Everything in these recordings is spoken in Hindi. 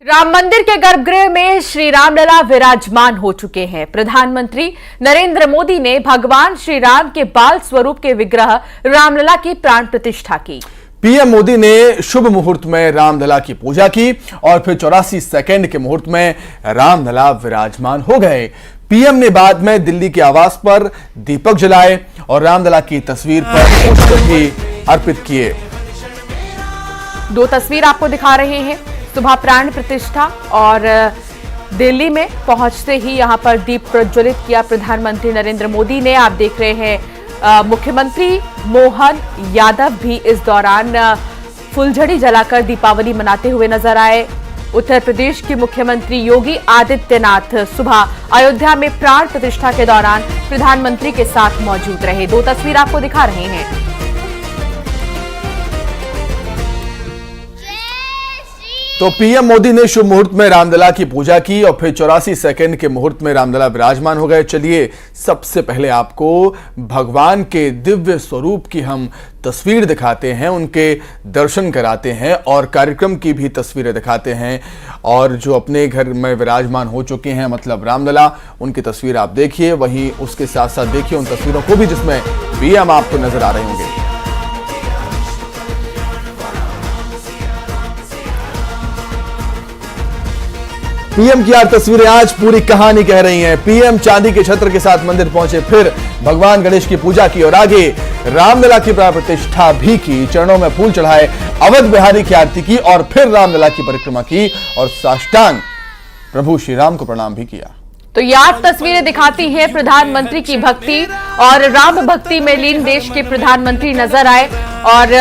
राम मंदिर के गर्भगृह में श्री रामलला विराजमान हो चुके हैं। प्रधानमंत्री नरेंद्र मोदी ने भगवान श्री राम के बाल स्वरूप के विग्रह रामलला की प्राण प्रतिष्ठा की। पीएम मोदी ने शुभ मुहूर्त में रामलला की पूजा की और फिर 84 सेकंड के मुहूर्त में रामलला विराजमान हो गए। पीएम ने बाद में दिल्ली के आवास पर दीपक जलाए और रामलला की तस्वीर पर पुष्प भी अर्पित किए। दो तस्वीर आपको दिखा रहे हैं। सुबह प्राण प्रतिष्ठा और दिल्ली में पहुंचते ही यहां पर दीप प्रज्वलित किया प्रधानमंत्री नरेंद्र मोदी ने। आप देख रहे हैं मुख्यमंत्री मोहन यादव भी इस दौरान फुलझड़ी जलाकर दीपावली मनाते हुए नजर आए। उत्तर प्रदेश के मुख्यमंत्री योगी आदित्यनाथ सुबह अयोध्या में प्राण प्रतिष्ठा के दौरान प्रधानमंत्री के साथ मौजूद रहे। दो तस्वीर आपको दिखा रहे हैं। तो पीएम मोदी ने शुभ मुहूर्त में रामलला की पूजा की और फिर 84 सेकंड के मुहूर्त में रामलला विराजमान हो गए। चलिए सबसे पहले आपको भगवान के दिव्य स्वरूप की हम तस्वीर दिखाते हैं, उनके दर्शन कराते हैं और कार्यक्रम की भी तस्वीरें दिखाते हैं। और जो अपने घर में विराजमान हो चुके हैं मतलब रामलला, उनकी तस्वीर आप देखिए, वहीं उसके साथ साथ देखिए उन तस्वीरों को भी जिसमें पीएम आपको नजर आ रहे होंगे। पीएम की 8 तस्वीरें आज पूरी कहानी कह रही हैं। पीएम चांदी के छत्र के साथ मंदिर पहुंचे, फिर भगवान गणेश की पूजा की और आगे रामलला की प्राण प्रतिष्ठा भी की। चरणों में फूल चढ़ाए, अवध बिहारी की आरती की और फिर रामलला की परिक्रमा की और साष्टांग प्रभु श्री राम को प्रणाम भी किया। तो ये 8 तस्वीरें दिखाती हैं प्रधानमंत्री की भक्ति और राम भक्ति में लीन देश के प्रधानमंत्री नजर आए। और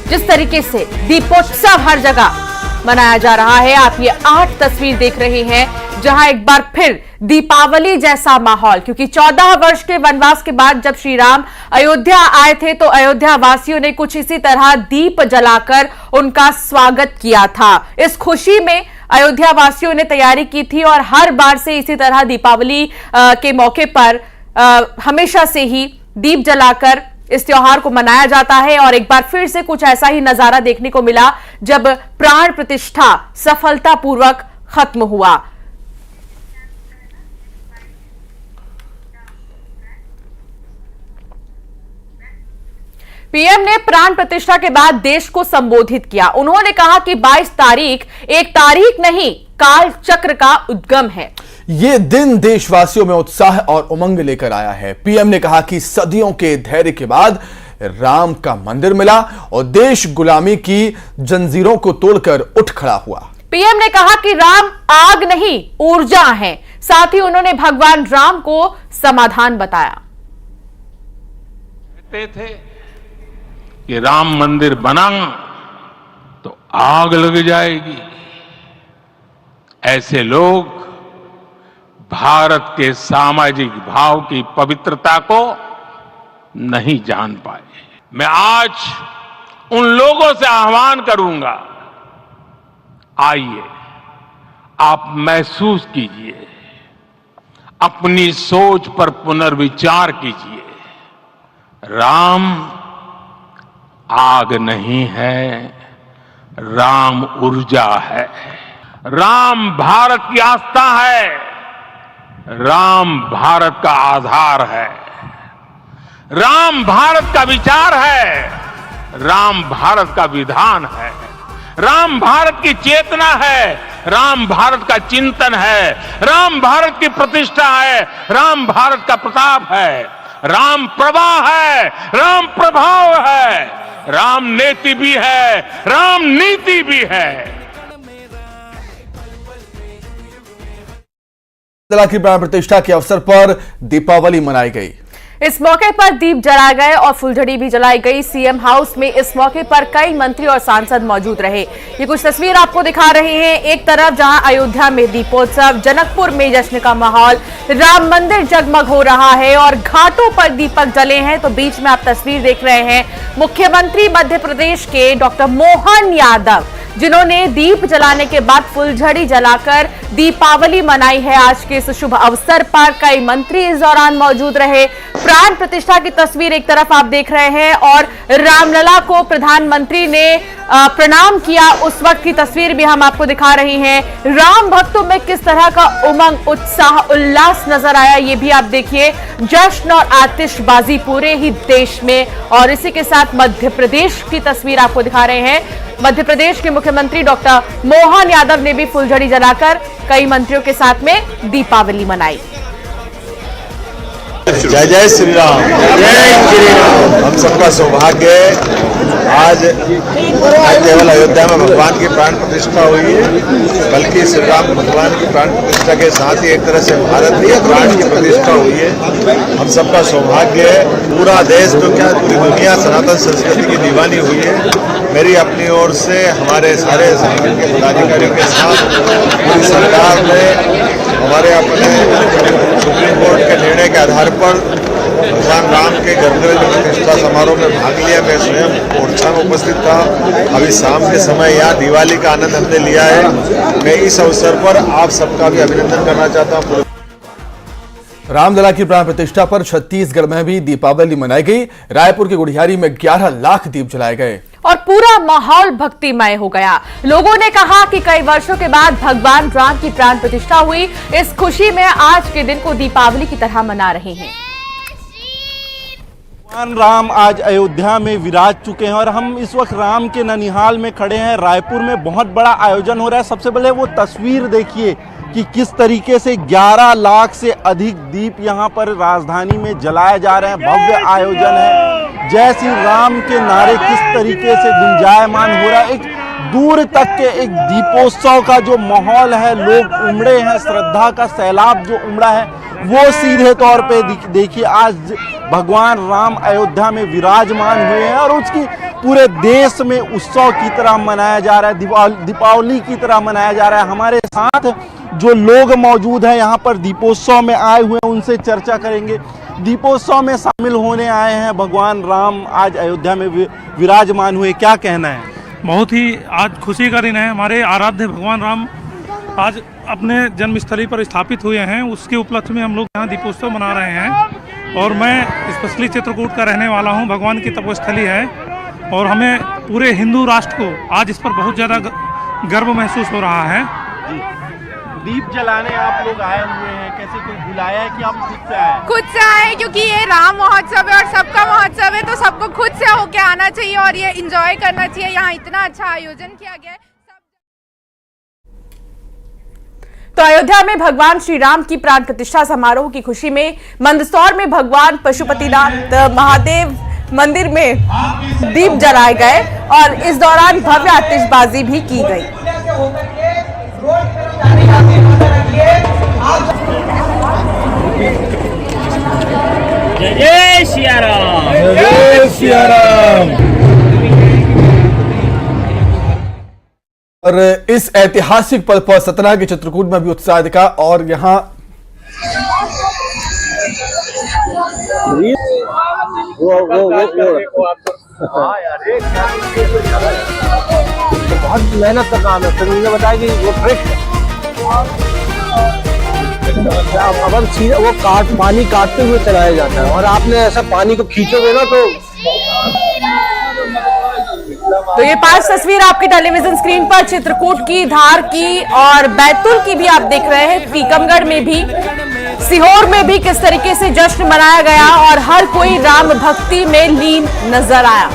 जिस तरीके से दीपोत्सव हर जगह मनाया जा रहा है, आप ये 8 तस्वीर देख रहे हैं जहां एक बार फिर दीपावली जैसा माहौल, क्योंकि 14 वर्ष के वनवास के बाद जब श्री राम अयोध्या आए थे तो अयोध्या वासियों ने कुछ इसी तरह दीप जलाकर उनका स्वागत किया था। इस खुशी में अयोध्या वासियों ने तैयारी की थी और हर बार से इसी तरह दीपावली के मौके पर हमेशा से ही दीप जलाकर इस त्योहार को मनाया जाता है। और एक बार फिर से कुछ ऐसा ही नजारा देखने को मिला जब प्राण प्रतिष्ठा सफलतापूर्वक खत्म हुआ। पीएम ने प्राण प्रतिष्ठा के बाद देश को संबोधित किया। उन्होंने कहा कि 22 तारीख एक तारीख नहीं, काल चक्र का उद्गम है। ये दिन देशवासियों में उत्साह और उमंग लेकर आया है। पीएम ने कहा कि सदियों के धैर्य के बाद राम का मंदिर मिला और देश गुलामी की जंजीरों को तोड़कर उठ खड़ा हुआ। पीएम ने कहा कि राम आग नहीं ऊर्जा है। साथ ही उन्होंने भगवान राम को समाधान बताया। कहते थे कि राम मंदिर बना तो आग लग जाएगी। ऐसे लोग भारत के सामाजिक भाव की पवित्रता को नहीं जान पाए। मैं आज उन लोगों से आह्वान करूंगा, आइए आप महसूस कीजिए, अपनी सोच पर पुनर्विचार कीजिए। राम आग नहीं है, राम ऊर्जा है। राम भारत की आस्था है, राम भारत का आधार है। राम भारत का विचार है, राम भारत का विधान है। राम भारत की चेतना है, राम भारत का चिंतन है। राम भारत की प्रतिष्ठा है, राम भारत का प्रताप है। राम प्रवाह है, राम प्रभाव है। राम नेति भी है, राम नीति भी है। रामलला की प्राण प्रतिष्ठा के अवसर पर दीपावली मनाई गई। इस मौके पर दीप जलाए गए और फुलझड़ी भी जलाई गई। सीएम हाउस में इस मौके पर कई मंत्री और सांसद मौजूद रहे। ये कुछ तस्वीर आपको दिखा रहे हैं। एक तरफ जहां अयोध्या में दीपोत्सव, जनकपुर में जश्न का माहौल, राम मंदिर जगमग हो रहा है और घाटों पर दीपक जले हैं, तो बीच में आप तस्वीर देख रहे हैं मुख्यमंत्री मध्य प्रदेश के डॉक्टर मोहन यादव जिन्होंने दीप जलाने के बाद फुलझड़ी जलाकर दीपावली मनाई है। आज के इस शुभ अवसर पर कई मंत्री इस दौरान मौजूद रहे। प्राण प्रतिष्ठा की तस्वीर एक तरफ आप देख रहे हैं और रामलला को प्रधानमंत्री ने प्रणाम किया, उस वक्त की तस्वीर भी हम आपको दिखा रही हैं। राम भक्तों में किस तरह का उमंग, उत्साह, उल्लास नजर आया, ये भी आप देखिए। जश्न और आतिशबाजी पूरे ही देश में। और इसी के साथ मध्य प्रदेश की तस्वीर आपको दिखा रहे हैं। मध्य प्रदेश के मुख्यमंत्री डॉक्टर मोहन यादव ने भी फुलझड़ी जलाकर कई मंत्रियों के साथ में दीपावली मनाई। जय जय श्री राम। जय श्री राम। हम सबका सौभाग्य है आज न केवल अयोध्या में भगवान की प्राण प्रतिष्ठा हुई है, बल्कि श्री राम भगवान की प्राण प्रतिष्ठा के साथ ही एक तरह से भारत की प्राण की प्रतिष्ठा हुई है। हम सबका सौभाग्य है। पूरा देश तो क्या पूरी दुनिया सनातन संस्कृति की दीवानी हुई है। मेरी अपनी ओर से हमारे सारे संगठन के पदाधिकारियों के साथ पूरी सरकार ने हमारे अपने सुप्रीम कोर्ट के निर्णय के आधार पर भगवान राम के गर्भगृह प्रतिष्ठा समारोह में भाग लिया। मैं स्वयं ओरछा में उपस्थित था। अभी शाम के समय यहाँ दिवाली का आनंद हमने लिया है। मैं इस अवसर पर आप सबका भी अभिनंदन करना चाहता हूँ। रामलला की प्राण प्रतिष्ठा पर छत्तीसगढ़ में भी दीपावली मनाई गई। रायपुर के गुढ़ियारी में 11 लाख दीप जलाए गए और पूरा माहौल भक्तिमय हो गया। लोगों ने कहा कि कई वर्षों के बाद भगवान राम की प्राण प्रतिष्ठा हुई। इस खुशी में आज के दिन को दीपावली की तरह मना रहे हैं। भगवान राम आज अयोध्या में विराज चुके हैं और हम इस वक्त राम के ननिहाल में खड़े हैं। रायपुर में बहुत बड़ा आयोजन हो रहा है। सबसे पहले वो तस्वीर देखिए कि किस तरीके से 11 लाख से अधिक दीप यहाँ पर राजधानी में जलाए जा रहे हैं। भव्य आयोजन है। जय श्री राम के नारे किस तरीके से गुंजायमान हो रहा है। एक दूर तक के एक दीपोत्सव का जो माहौल है, लोग उमड़े हैं, श्रद्धा का सैलाब जो उमड़ा है वो सीधे तौर पे देखिए आज भगवान राम अयोध्या में विराजमान हुए हैं और उसकी पूरे देश में उत्सव की तरह मनाया जा रहा है, दीपावली की तरह मनाया जा रहा है। हमारे साथ जो लोग मौजूद हैं यहाँ पर दीपोत्सव में आए हुए हैं, उनसे चर्चा करेंगे। दीपोत्सव में शामिल होने आए हैं भगवान राम, आज अयोध्या में विराजमान हुए, क्या कहना है? बहुत ही आज खुशी का दिन है। हमारे आराध्य भगवान राम आज अपने जन्मस्थली पर स्थापित हुए हैं, उसके उपलक्ष्य में हम लोग यहाँ दीपोत्सव मना रहे हैं। और मैं स्पेशली चित्रकूट का रहने वाला हूँ। भगवान की तपोस्थली है और हमें पूरे हिंदू राष्ट्र को आज इस पर बहुत ज़्यादा गर्व महसूस हो रहा है। दीप जलाने आप लोग आए हुए हैं, कैसे कोई बुलाया है कि आप खुद से आए? खुद से आए, क्योंकि ये राम महोत्सव है और सबका महोत्सव है, तो सबको खुद से होके आना चाहिए और ये एंजॉय करना चाहिए। यहाँ इतना अच्छा आयोजन किया गया है। तो अयोध्या में भगवान श्री राम की प्राण प्रतिष्ठा समारोह की खुशी में मंदसौर में भगवान पशुपतिनाथ महादेव मंदिर में दीप जलाए गए और इस दौरान भव्य आतिशबाजी भी की गई। जय जय सिया राम। जय सिया राम। और इस ऐतिहासिक पल पर सतना के चित्रकूट में भी उत्साह दिखा और यहाँ बहुत मेहनत का काम है। फिर मुझे बताया कि वो ट्रिक अब सीधा वो पानी काटते हुए चलाया जाता है और आपने ऐसा पानी को खींचोगे ना तो ये 5 तस्वीर आपकी टेलीविजन स्क्रीन पर चित्रकूट की, धार की और बैतूल की भी आप देख रहे हैं। टीकमगढ़ में भी, सीहोर में भी किस तरीके से जश्न मनाया गया और हर कोई राम भक्ति में लीन नजर आया।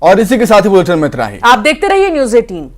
और इसी के साथ ही बुलेटिन में इतना ही। आप देखते रहिए न्यूज़ 18।